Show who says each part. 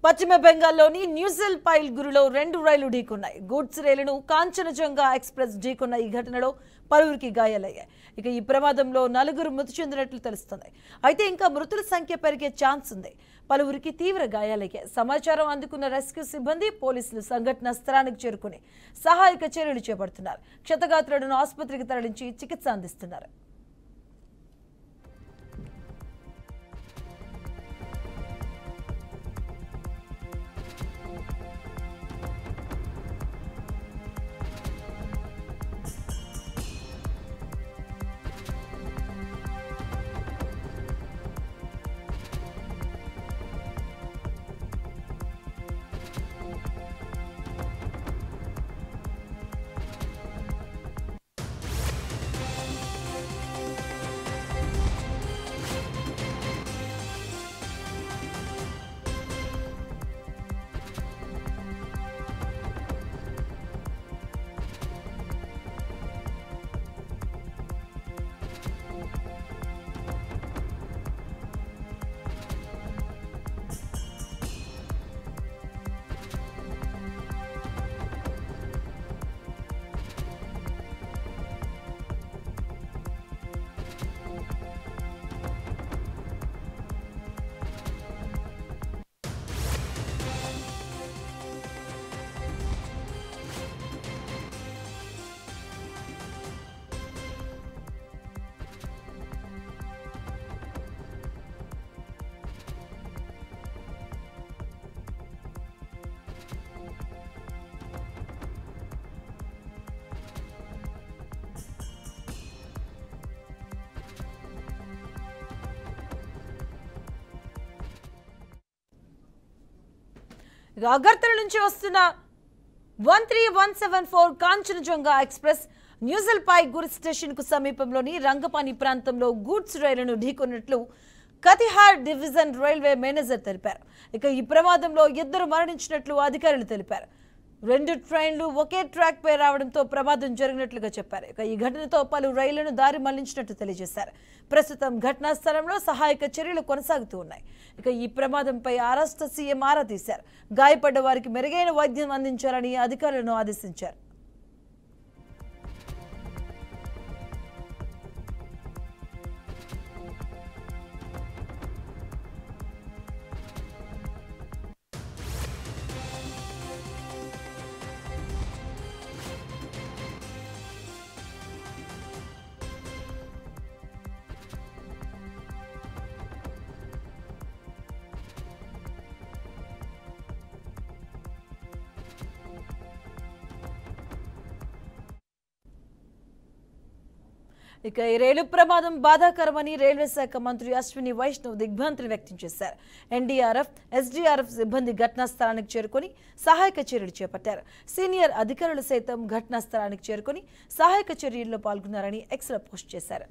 Speaker 1: పశ్చిమ బెంగాల్లోని న్యూజిల్ పైల్ గురులో 2 రైళ్లు ఢీకొన్నాయి. గూడ్స్ రైలును కాంచనజంగా ఎక్స్ప్రెస్ ఢీకొన్న ఈ ఘటనలో పలువురికి గాయాలయ్యాయి. ఇక ఈ ప్రమాదంలో 4 మృతి చెందినట్లు తెలుస్తుంది. అయితే ఇంకా మృతుల సంఖ్య పెరిగే ఛాన్స్ ఉంది. పలువురికి తీవ్ర గాయాలయ్యాయి. సమాచారం అందుకున్న రెస్క్యూ సిబ్బంది, పోలీసులు సంఘటన స్థలానికి చేరుకుని సహాయక చర్యలు చేపడుతున్నారు. క్షతగాత్రులను ఆసుపత్రికి తరలించి చికిత్స అందిస్తున్నారు. అగర్తల నుంచి వస్తున్న 13174 కాంచనజంగా ఎక్స్ప్రెస్ న్యూజిల్ పై గురి స్టేషన్ కు సమీపంలోని రంగపాని ప్రాంతంలో గూడ్స్ రైలును ఢీకొన్నట్లు కతిహార్ డివిజన్ రైల్వే మేనేజర్ తెలిపారు. ఇక ఈ ప్రమాదంలో 2 మరణించినట్లు అధికారులు తెలిపారు. 2 ట్రైన్లు ఒకే ట్రాక్ పై రావడంతో ప్రమాదం జరిగినట్లుగా చెప్పారు. ఇక ఈ ఘటనతో పలు రైళ్లను దారి మళ్లించినట్టు తెలియజేశారు. ప్రస్తుతం ఘటనా స్థలంలో సహాయక చర్యలు కొనసాగుతూ ఉన్నాయి. ఇక ఈ ప్రమాదంపై రాష్ట్ర సీఎం ఆరా తీశారు. గాయపడ్డ వారికి మెరుగైన వైద్యం అందించాలని అధికారులను ఆదేశించారు. ఇక ఈ రైలు ప్రమాదం బాధాకరమని రైల్వే శాఖ మంత్రి అశ్విని వైష్ణవ్ దిగ్భ్రాంతిని వ్యక్తం చేశారు. ఎన్డీఆర్ఎఫ్, ఎస్డీఆర్ఎఫ్ సిబ్బంది ఘటనా స్థలానికి చేరుకుని సహాయక చర్యలు చేపట్టారు. సీనియర్ అధికారులు సైతం ఘటనా స్థలానికి చేరుకుని సహాయక చర్యల్లో పాల్గొన్నారని ఎక్స్లో పోస్ట్ చేశారు.